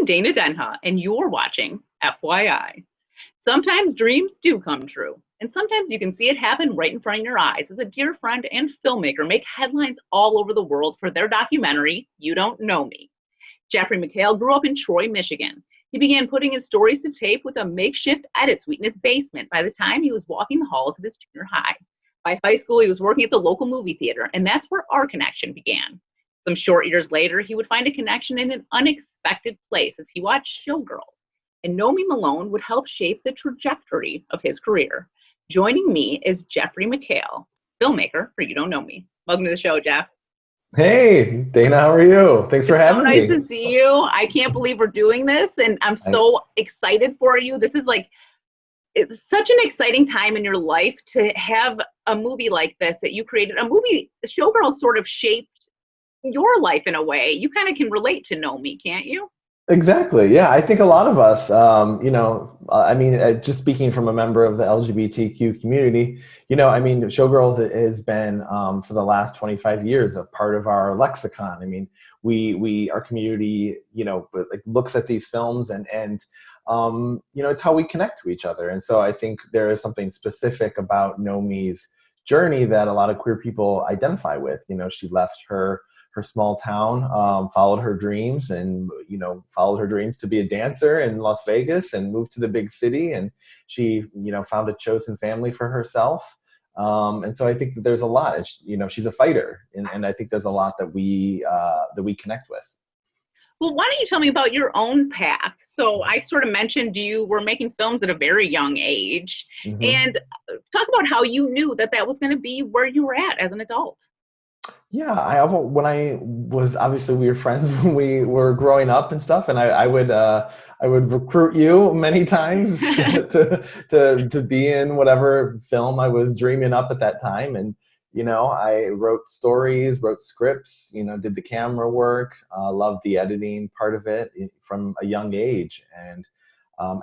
Dana Denha, and you're watching FYI. Sometimes dreams do come true, and sometimes you can see it happen right in front of your eyes as a dear friend and filmmaker make headlines all over the world for their documentary, You Don't Nomi. Jeffrey McHale grew up in Troy, Michigan. He began putting his stories to tape with a makeshift edit suite in his basement by the time he was walking the halls of his junior high. By high school, he was working at the local movie theater, and that's where our connection began. Some short years later, he would find a connection in an unexpected place as he watched Showgirls, and Nomi Malone would help shape the trajectory of his career. Joining me is Jeffrey McHale, filmmaker for You Don't Nomi. Welcome to the show, Jeff. Hey, Dana, how are you? Thanks for having me. Nice to see you. I can't believe we're doing this, and I'm so excited for you. This is it's such an exciting time in your life to have a movie like this that you created. A movie, Showgirls sort of shaped your life in a way. You kind of can relate to Nomi, can't you? Exactly. Yeah, I think a lot of us, just speaking from a member of the LGBTQ community, Showgirls has been for the last 25 years a part of our lexicon. I mean, our community, looks at these films and it's how we connect to each other. And so I think there is something specific about Nomi's journey that a lot of queer people identify with. She left her small town, followed her dreams to be a dancer in Las Vegas and moved to the big city. And she, found a chosen family for herself. And so I think that there's a lot, she's a fighter. And I think there's a lot that we connect with. Well, why don't you tell me about your own path? So I sort of mentioned you were making films at a very young age. Mm-hmm. And talk about how you knew that was going to be where you were at as an adult. Yeah, we were friends when we were growing up and stuff, and I would recruit you many times to be in whatever film I was dreaming up at that time. And I wrote stories, wrote scripts, did the camera work, loved the editing part of it from a young age. And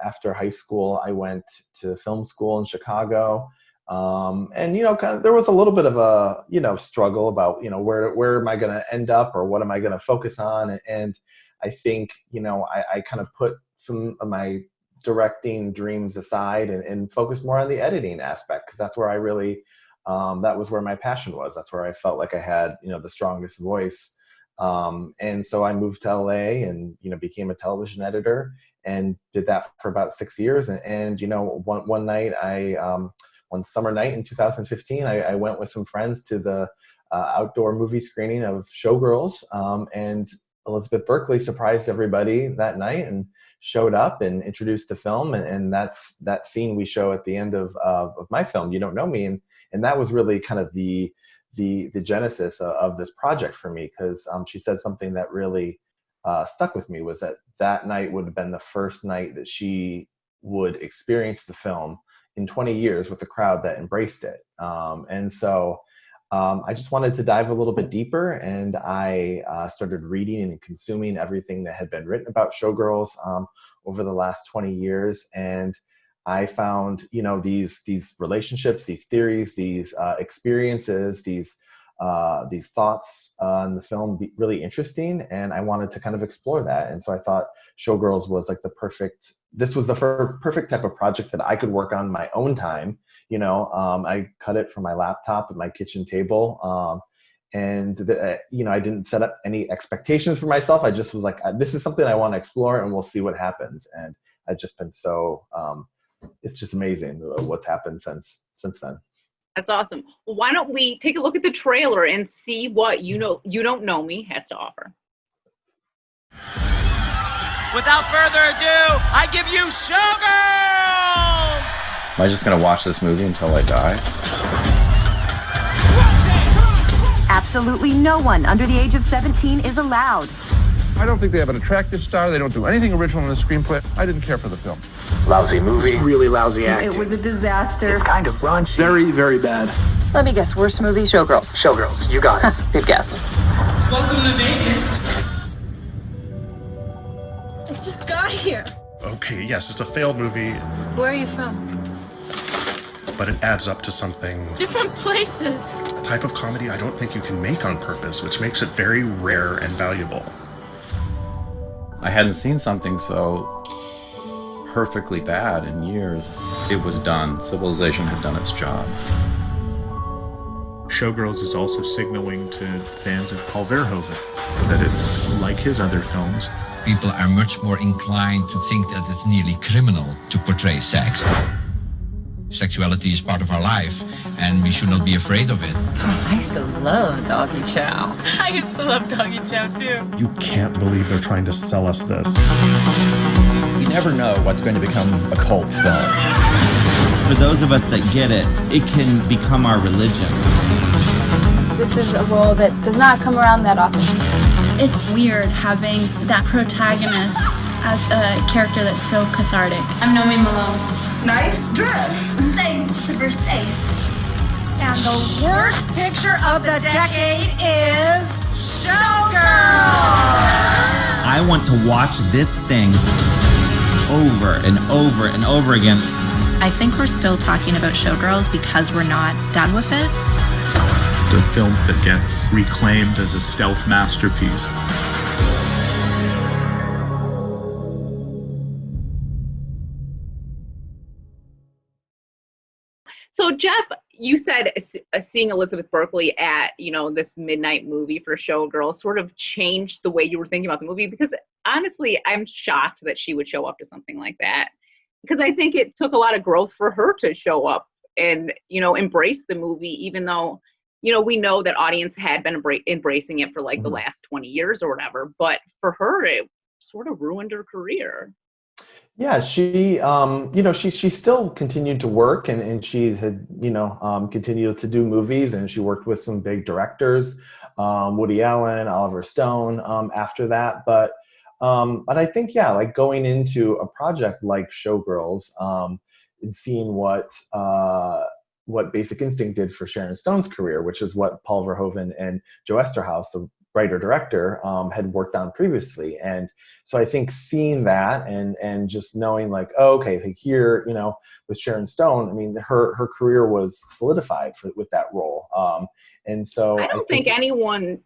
after high school, I went to film school in Chicago. There was a little bit of a, struggle about, where am I going to end up or what am I going to focus on? And I think, I kind of put some of my directing dreams aside and focus more on the editing aspect, because that's where I really, that was where my passion was. That's where I felt like I had, the strongest voice. And so I moved to LA and, became a television editor and did that for about 6 years. And one night one summer night in 2015, I went with some friends to the outdoor movie screening of Showgirls, and Elizabeth Berkley surprised everybody that night and showed up and introduced the film, and that's that scene we show at the end of my film, You Don't Nomi, and that was really kind of the genesis of this project for me, because she said something that really stuck with me, was that night would have been the first night that she would experience the film in 20 years with a crowd that embraced it. And so I just wanted to dive a little bit deeper, and I started reading and consuming everything that had been written about Showgirls over the last 20 years. And I found, these relationships, these theories, these experiences, these thoughts in the film be really interesting, and I wanted to kind of explore that. And so I thought Showgirls was like the perfect type of project that I could work on my own time. I cut it from my laptop at my kitchen table. I didn't set up any expectations for myself. I just was like, this is something I want to explore and we'll see what happens. And I've just been it's just amazing what's happened since then. That's awesome. Well, why don't we take a look at the trailer and see what You Don't Nomi has to offer. Without further ado, I give you Showgirls! Am I just gonna watch this movie until I die? Absolutely no one under the age of 17 is allowed. I don't think they have an attractive star. They don't do anything original in the screenplay. I didn't care for the film. Lousy movie. Really lousy acting. It was a disaster. It's kind of raunchy. Very, very bad. Let me guess, worst movie, Showgirls. Showgirls, you got it. Good guess. Welcome to Vegas. I just got here. Okay, yes, it's a failed movie. Where are you from? But it adds up to something. Different places. A type of comedy I don't think you can make on purpose, which makes it very rare and valuable. I hadn't seen something so perfectly bad in years. It was done. Civilization had done its job. Showgirls is also signaling to fans of Paul Verhoeven that it's like his other films. People are much more inclined to think that it's nearly criminal to portray sex. Sexuality is part of our life, and we should not be afraid of it. I used to love Doggy Chow. I used to love Doggy Chow too. You can't believe they're trying to sell us this. You never know what's going to become a cult film. For those of us that get it, it can become our religion. This is a role that does not come around that often. It's weird having that protagonist as a character that's so cathartic. I'm Nomi Malone. Nice dress. Thanks to Versace. And the worst picture of the decade is Showgirls. I want to watch this thing over and over and over again. I think we're still talking about Showgirls because we're not done with it. The film that gets reclaimed as a stealth masterpiece. So Jeff, you said seeing Elizabeth Berkley at, this midnight movie for Showgirls sort of changed the way you were thinking about the movie, because honestly, I'm shocked that she would show up to something like that, because I think it took a lot of growth for her to show up and, embrace the movie, even though, we know that audience had been embracing it for like the last 20 years or whatever, but for her, it sort of ruined her career. Yeah, she, she still continued to work, and she had, continued to do movies, and she worked with some big directors, Woody Allen, Oliver Stone, after that. But I think, like going into a project like Showgirls, and seeing what Basic Instinct did for Sharon Stone's career, which is what Paul Verhoeven and Joe Esterhaus, the writer-director, had worked on previously. And so I think seeing that and just knowing like, oh, okay, like here, with Sharon Stone, I mean, her career was solidified with that role. And so I don't think anyone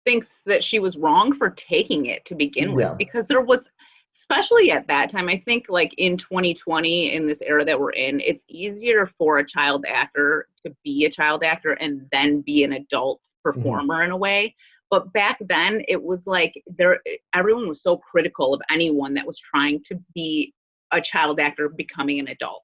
thinks that she was wrong for taking it to begin with, because there was, especially at that time, I think like in 2020, in this era that we're in, it's easier for a child actor to be a child actor and then be an adult performer in a way. But back then it was like everyone was so critical of anyone that was trying to be a child actor becoming an adult.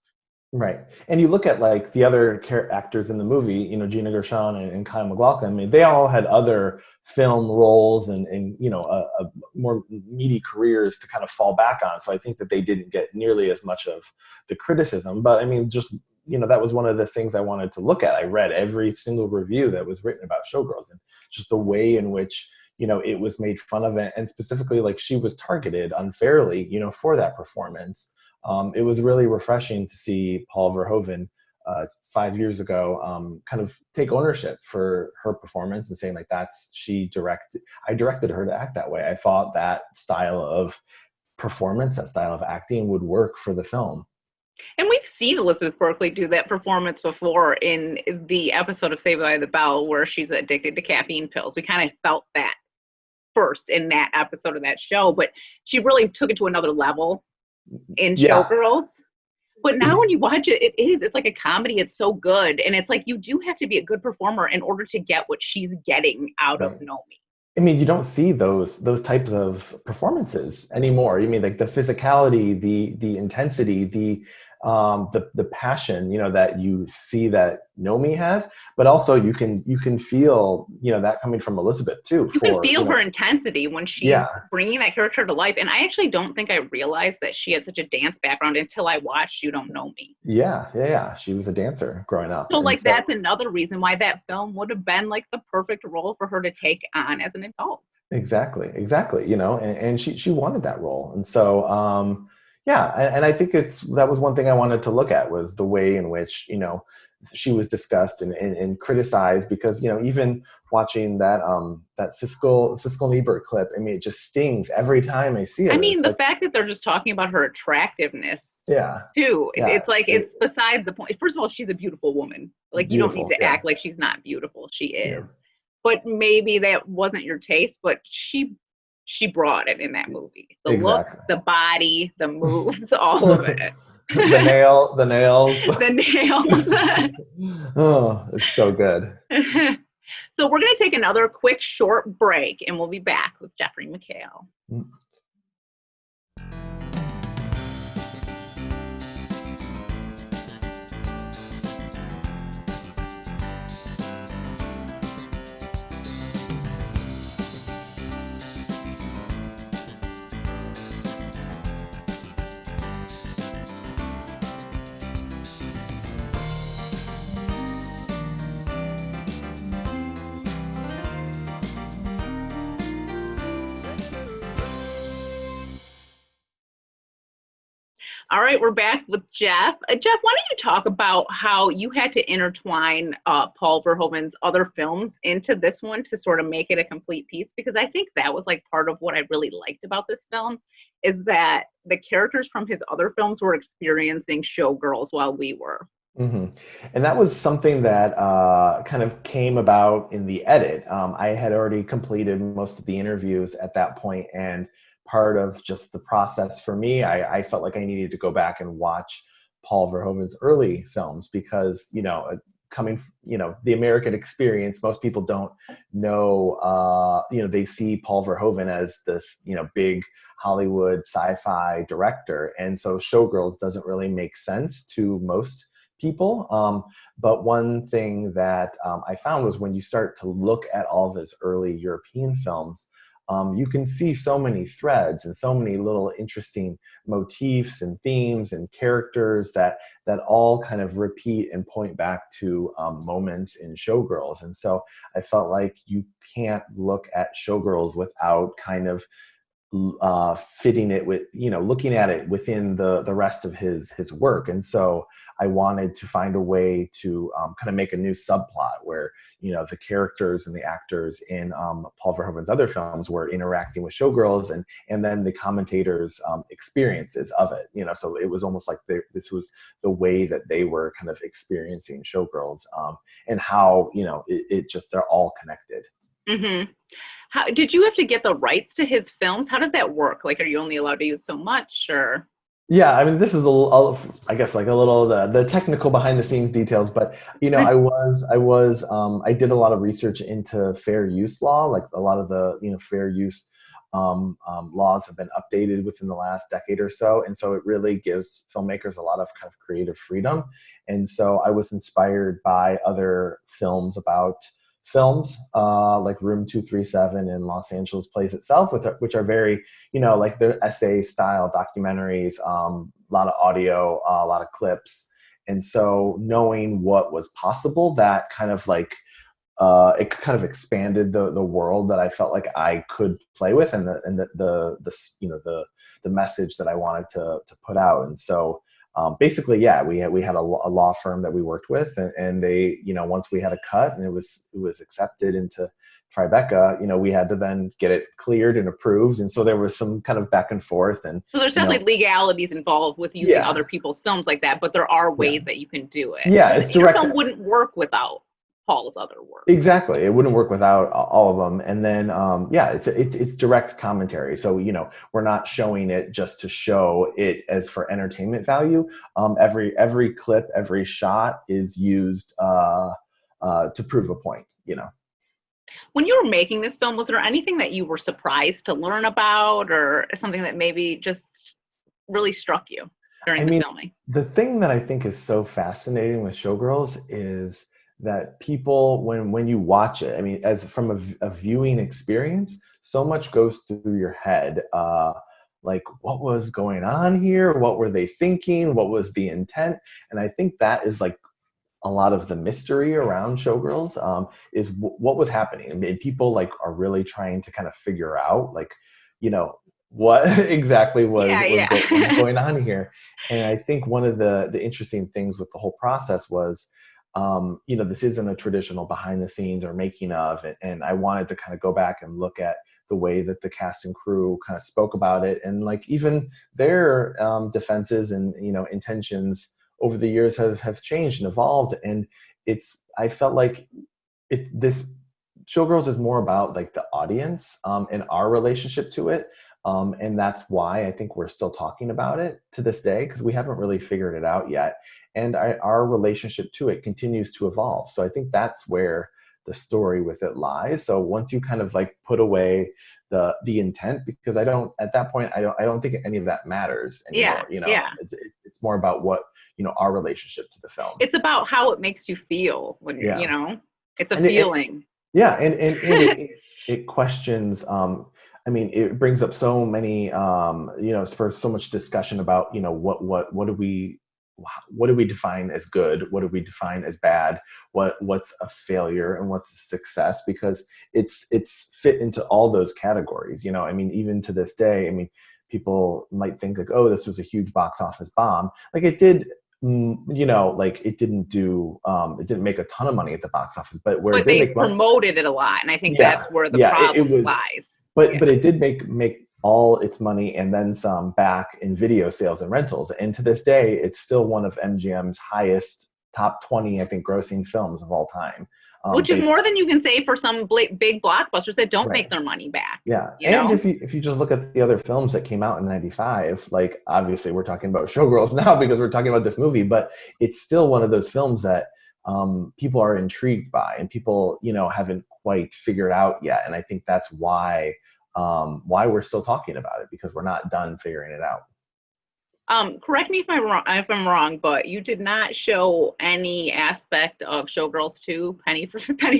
Right. And you look at like the other actors in the movie, Gina Gershon and Kyle MacLachlan, I mean, they all had other film roles and a more meaty careers to kind of fall back on. So I think that they didn't get nearly as much of the criticism. But I mean, just, that was one of the things I wanted to look at. I read every single review that was written about Showgirls, and just the way in which, it was made fun of, and specifically like she was targeted unfairly, for that performance. It was really refreshing to see Paul Verhoeven 5 years ago kind of take ownership for her performance and saying like, I directed her to act that way. I thought that style of performance, that style of acting would work for the film. And we've seen Elizabeth Berkley do that performance before in the episode of Saved by the Bell where she's addicted to caffeine pills. We kind of felt that first in that episode of that show, but she really took it to another level in Showgirls. But now when you watch it, it's like a comedy. It's so good. And it's like you do have to be a good performer in order to get what she's getting out of Nomi. I mean, you don't see those types of performances anymore. You mean like the physicality, the intensity, the passion, that you see that Nomi has, but also you can feel, that coming from Elizabeth too. You can feel her intensity when she's bringing that character to life. And I actually don't think I realized that she had such a dance background until I watched You Don't Nomi. Yeah. She was a dancer growing up. So that's another reason why that film would have been like the perfect role for her to take on as an adult. Exactly. And she wanted that role. And so, and I think that was one thing I wanted to look at, was the way in which, she was discussed and criticized, because, even watching that Siskel and Ebert clip, I mean, it just stings every time I see it. I mean, the fact that they're just talking about her attractiveness too, it's like, it's beside the point. First of all, she's a beautiful woman. Like, you don't need to act like she's not beautiful. She is. But maybe that wasn't your taste, but she she brought it in that movie. The Exactly. looks, the body, the moves, all of it. the nails. The nails. Oh, it's so good. So we're going to take another quick short break, and we'll be back with Jeffrey McHale. All right, we're back with Jeff. Jeff, why don't you talk about how you had to intertwine Paul Verhoeven's other films into this one to sort of make it a complete piece? Because I think that was like part of what I really liked about this film, is that the characters from his other films were experiencing Showgirls while we were. Mm-hmm. And that was something that kind of came about in the edit. I had already completed most of the interviews at that point, and part of just the process for me, I felt like I needed to go back and watch Paul Verhoeven's early films because, coming, the American experience, most people don't know, they see Paul Verhoeven as this, big Hollywood sci-fi director. And so Showgirls doesn't really make sense to most people. But one thing that I found was when you start to look at all of his early European films, you can see so many threads and so many little interesting motifs and themes and characters that all kind of repeat and point back to moments in Showgirls. And so I felt like you can't look at Showgirls without kind of fitting it with, looking at it within the rest of his work. And so I wanted to find a way to kind of make a new subplot where, the characters and the actors in Paul Verhoeven's other films were interacting with Showgirls and then the commentators' experiences of it, so it was almost like this was the way that they were kind of experiencing Showgirls and how, it just, they're all connected. Mm-hmm. How did you have to get the rights to his films? How does that work? Like, are you only allowed to use so much, or? Yeah, I mean, this is I guess like a little the technical behind the scenes details, but I did a lot of research into fair use law. Like a lot of the fair use laws have been updated within the last decade or so, and so it really gives filmmakers a lot of kind of creative freedom. And so I was inspired by other films about films like Room 237 and Los Angeles Plays Itself, which are very, like they're essay style documentaries, a lot of audio, a lot of clips. And so knowing what was possible, that kind of like, it kind of expanded the world that I felt like I could play with and the message that I wanted to put out. And so basically, yeah, we had a law firm that we worked with, and they, once we had a cut and it was accepted into Tribeca, we had to then get it cleared and approved, and so there was some kind of back and forth. And so there's definitely legalities involved with using other people's films like that, but there are ways that you can do it. Yeah, it's direct. Your film wouldn't work without Paul's other work. Exactly. It wouldn't work without all of them. And then, it's direct commentary. So, we're not showing it just to show it as for entertainment value. Every clip, every shot is used to prove a point, When you were making this film, was there anything that you were surprised to learn about, or something that maybe just really struck you during the filming? The thing that I think is so fascinating with Showgirls is that people, when you watch it, as from a viewing experience, so much goes through your head. Like, what was going on here? What were they thinking? What was the intent? And I think that is like a lot of the mystery around Showgirls, is what was happening. And people like are really trying to kind of figure out, like, what exactly was going on here. And I think one of the interesting things with the whole process was, this isn't a traditional behind the scenes or making of, and I wanted to kind of go back and look at the way that the cast and crew kind of spoke about it, and like even their defenses and intentions over the years have changed and evolved. And I felt like this Showgirls is more about like the audience and our relationship to it. And that's why I think we're still talking about it to this day, because we haven't really figured it out yet. And our relationship to it continues to evolve. So I think that's where the story with it lies. So once you kind of like put away the intent, because at that point, I don't think any of that matters anymore. It's more about what, our relationship to the film. It's about how it makes you feel when you're, it's a feeling. And it questions, it brings up so many, for so much discussion about, what do we define as good? What do we define as bad? What's a failure and what's a success? Because it's fit into all those categories. Even to this day, people might think like, oh, this was a huge box office bomb. Like it did, it didn't make a ton of money at the box office, but they promoted it a lot, and I think that's where the problem lies. But it did make all its money and then some back in video sales and rentals. And to this day, it's still one of MGM's highest top 20, I think, grossing films of all time. Which is more than you can say for some big blockbusters that don't make their money back. Yeah. If you just look at the other films that came out in 95, like obviously we're talking about Showgirls now because we're talking about this movie, but it's still one of those films that people are intrigued by and people, haven't quite figured out yet. And I think that's why we're still talking about it, because we're not done figuring it out. Correct me if I'm wrong, but you did not show any aspect of Showgirls 2, Pennies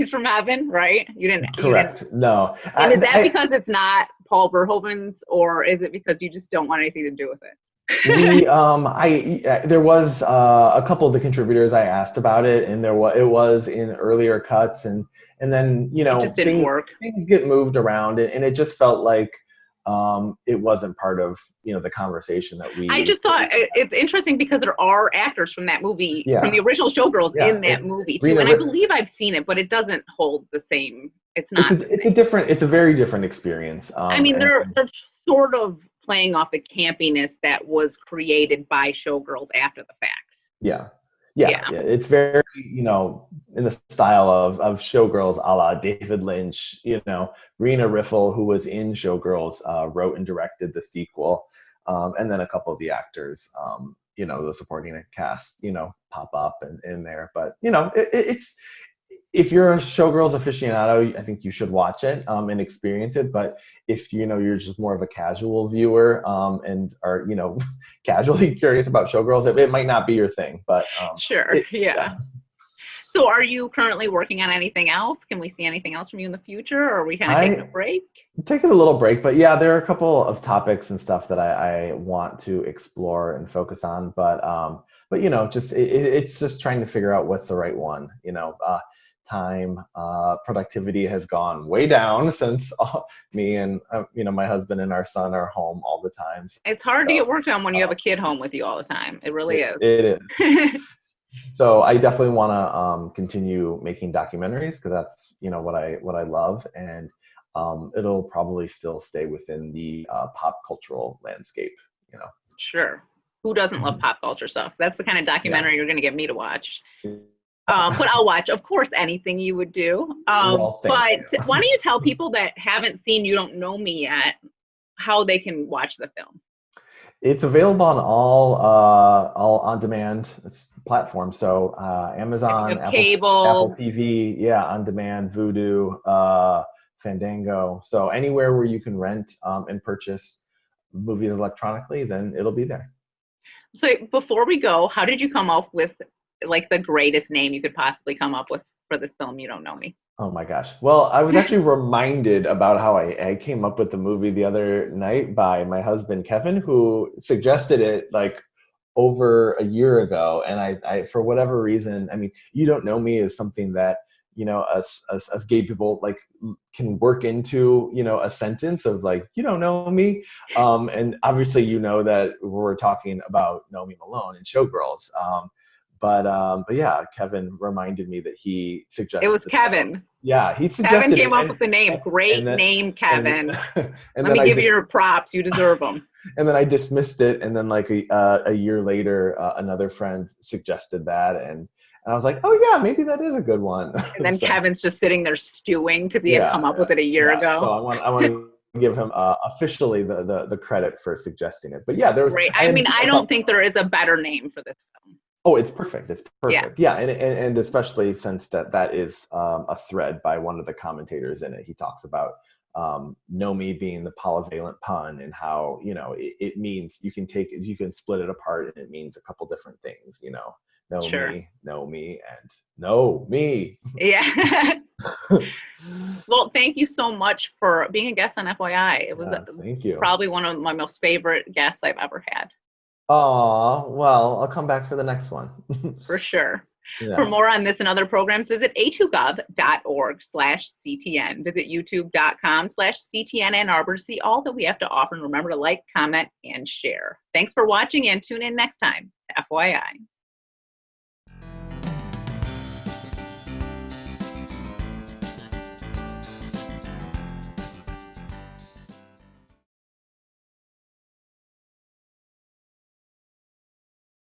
from Heaven, right? You didn't. Correct. No. And is that because it's not Paul Verhoeven's, or is it because you just don't want anything to do with it? There was a couple of the contributors I asked about it, and it was in earlier cuts, and then it just didn't work. Things get moved around, and it just felt like it wasn't part of the conversation that we. I just thought it's interesting because there are actors from that movie, from the original Showgirls, in that movie too, and I believe I've seen it, but it doesn't hold the same. It's not. It's a very different experience. They're sort of playing off the campiness that was created by Showgirls after the fact. Yeah. It's very, in the style of Showgirls a la David Lynch. Rena Riffel, who was in Showgirls, wrote and directed the sequel. And then a couple of the actors, the supporting cast, pop up in there. But, it's, if you're a Showgirls aficionado, I think you should watch it and experience it. But if you're just more of a casual viewer and are casually curious about Showgirls, it might not be your thing. But sure, yeah. So, are you currently working on anything else? Can we see anything else from you in the future, or are we kind of taking a break? Taking a little break, but yeah, there are a couple of topics and stuff that I want to explore and focus on. But it's just trying to figure out what's the right one. Time, productivity has gone way down since me and my husband and our son are home all the time. It's hard to get work done when you have a kid home with you all the time. It really is. It is. So I definitely want to continue making documentaries, because that's what I love, and it'll probably still stay within the pop cultural landscape. Sure. Who doesn't love pop culture stuff? That's the kind of documentary you're going to get me to watch. But I'll watch, of course, anything you would do. But why don't you tell people that haven't seen You Don't Nomi yet how they can watch the film? It's available on all on-demand platforms. So Amazon, Apple TV, on demand, Vudu, Fandango. So anywhere where you can rent and purchase movies electronically, then it'll be there. So before we go, how did you come up with the greatest name you could possibly come up with for this film, You Don't Nomi? Oh my gosh. Well, I was actually reminded about how I came up with the movie the other night by my husband, Kevin, who suggested it over a year ago. And I for whatever reason, You Don't Nomi is something that, us gay people can work into, a sentence of you don't know me. And obviously, that we're talking about Nomi Malone and Showgirls. But yeah, Kevin reminded me that he suggested. It was Kevin. Yeah, he suggested. Kevin came up with the name. Great name, Kevin. Let me give you your props. You deserve them. And then I dismissed it, and then a year later, another friend suggested that, And I was like, oh yeah, maybe that is a good one. And then So, Kevin's just sitting there stewing because he had come up with it a year ago. So I want to give him officially the credit for suggesting it. But yeah, there was. Right. I mean, I don't think there is a better name for this film. Oh, it's perfect. It's perfect. Yeah, and especially since that is a thread by one of the commentators in it. He talks about Nomi being the polyvalent pun, and how, you know, it means you can split it apart and it means a couple different things, you know. Know me, and know me. Yeah. Well, thank you so much for being a guest on FYI. It was thank you. Probably one of my most favorite guests I've ever had. Oh, well, I'll come back for the next one. For sure. Yeah. For more on this and other programs, visit a2gov.org/CTN. Visit youtube.com/CTN Ann Arbor to see all that we have to offer. And remember to like, comment, and share. Thanks for watching, and tune in next time to FYI.